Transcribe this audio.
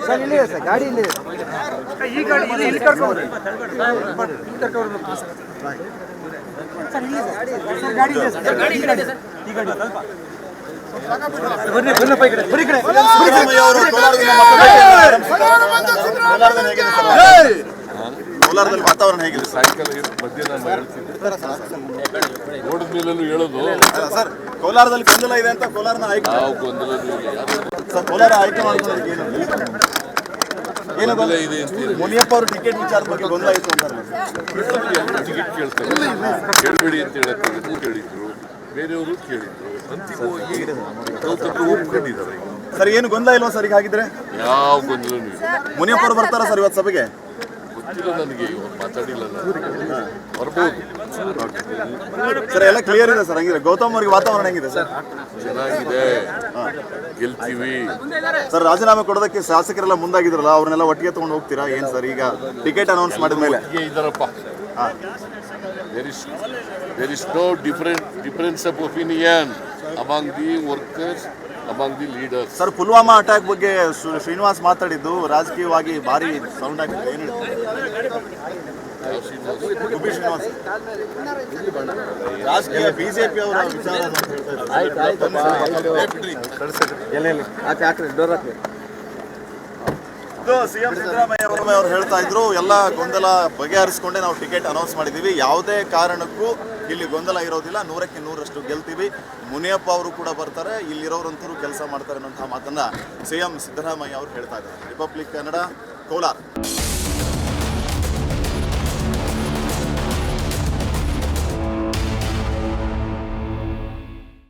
Sir ಇಲ್ಲಿದೆ sir ಗಾಡಿ ಇಲ್ಲಿದೆ ಈ ಗಾಡಿ ಇಲ್ಲಿ ಕರ್ಕೊಂಡು ಸರ್ ಇಲ್ಲಿ ಸರ್ ಗಾಡಿ ಇದೆ ಸರ್ ಗಾಡಿ ಇದೆ ಸರ್ ಈ ಗಾಡಿ ಬನ್ನಿ ಪೈ ಕಡೆ ಬರಿ ಕಡೆ ಕೋಲಾರದಲ್ಲಿ ವಾತಾವರಣ ಹೇಗಿದೆ? ಸಾಯಂಕಾಲ ಮಧ್ಯ ನಾನು ಹೇಳ್ತಿದ್ದೆ ನೋಡಿದ ಮೇಲೂ ಹೇಳೋದು ಸರ್ ಕೋಲಾರದಲ್ಲಿ ಗೊಂದಲ ಇದೆ ಅಂತ ಕೋಲಾರನ ಆಯ್ಕೆ ಯಾವ ಗೊಂದಲನೂ ಇಲ್ಲ. ಸರ್ ಕೋಲಾರ ಆಯ್ಕೆ ಮಾಡ್ಕೊಳ್ಳೋದಕ್ಕೆ ಏನು ಗೊಂದಲ ಇದೆ ಅಂತೀರಿ? ಮುನಿಯಪ್ಪ ಅವರು ಟಿಕೆಟ್ ವಿಚಾರದ ಬಗ್ಗೆ ಗೊಂದಲ ಆಯಿತು ಅಂತಾರೆ. ಟಿಕೆಟ್ ಕೇಳ್ತಾರೆ, ಕೇಳಬೇಡಿ ಅಂತ ಹೇಳಕ್ಕೆ ಕೇಳಿದ್ರು, ಬೇರೆಯವರು ಕೇಳಿದ್ರು, ಅಂತಿಮವಾಗಿ ಒಪ್ಕೊಂಡಿದ್ದಾರೆ. ಸರ್ ಏನು ಗೊಂದಲ ಇಲ್ವಾ ಸರ್ ಈಗ ಹಾಗಿದ್ರೆ? ಯಾವ ಗೊಂದಲನೂ ಇಲ್ಲ. ಮುನಿಯಪ್ಪ ಅವರು ಬರ್ತಾರಾ ಸರ್ ಇವತ್ತು ಸಭೆಗೆ? ಗೊತ್ತಿಲ್ಲ ನನಗೆ, ಇವತ್ತು ಮಾತಾಡಿಲ್ಲ ನಾನು. ಬರ್ಬೋದು ಸರ್, ಎಲ್ಲ ಕ್ಲಿಯರ್ ಇದೆ ಸರ್. ಹಂಗಿದ್ರೆ ಗೌತಮ್ ಅವರಿಗೆ ವಾತಾವರಣ ಹೆಂಗಿದೆ ಸರ್? ಚೆನ್ನಾಗಿದೆ, ಗೆಲ್ತೀವಿ. ಸರ್, ರಾಜೀನಾಮೆ ಕೊಡೋದಕ್ಕೆ ಶಾಸಕರೆಲ್ಲ ಮುಂದಾಗಿದ್ರಲ್ಲ, ಅವ್ರನ್ನೆಲ್ಲ ಒಟ್ಟಿಗೆ ತಗೊಂಡು ಹೋಗ್ತೀರಾ ಏನ್ ಸರ್? ಈಗ ಟಿಕೆಟ್ ಅನೌನ್ಸ್ ಮಾಡಿದ ಮೇಲೆ ಇದಾರಪ್ಪ, there is no difference of opinion among the workers, among the leaders. Sir, Pulwama attack ಬಗ್ಗೆ ಶ್ರೀನಿವಾಸ್ ಮಾತಾಡಿದ್ದು ರಾಜಕೀಯವಾಗಿ ಭಾರಿ ಸೌಂಡ್ ಆಗಿದೆ. ಏನು ಗುಬ್ಬಿ ಶ್ರೀನಿವಾಸ್ ರಾಜಕೀಯ ಬಿಜೆಪಿ ಅವರ ವಿಚಾರ ಸಿಎಂ ಸಿದ್ದರಾಮಯ್ಯ ಅವರು ಹೇಳ್ತಾ ಇದ್ರು, ಎಲ್ಲ ಗೊಂದಲ ಬಗೆಹರಿಸಿಕೊಂಡೇ ನಾವು ಟಿಕೆಟ್ ಅನೌನ್ಸ್ ಮಾಡಿದ್ದೀವಿ, ಯಾವುದೇ ಕಾರಣಕ್ಕೂ ಇಲ್ಲಿ ಗೊಂದಲ ಇರೋದಿಲ್ಲ, 100ಕ್ಕೆ 100ರಷ್ಟು ಗೆಲ್ತೀವಿ, ಮುನಿಯಪ್ಪ ಅವರು ಕೂಡ ಬರ್ತಾರೆ, ಇಲ್ಲಿರೋರಂತರೂ ಕೆಲಸ ಮಾಡ್ತಾರೆ ಅನ್ನೋಂತಹ ಮಾತನ್ನ ಸಿಎಂ ಸಿದ್ದರಾಮಯ್ಯ ಅವರು ಹೇಳ್ತಾ ಇದ್ದಾರೆ. ರಿಪಬ್ಲಿಕ್ ಕನ್ನಡ, ಕೋಲಾರ.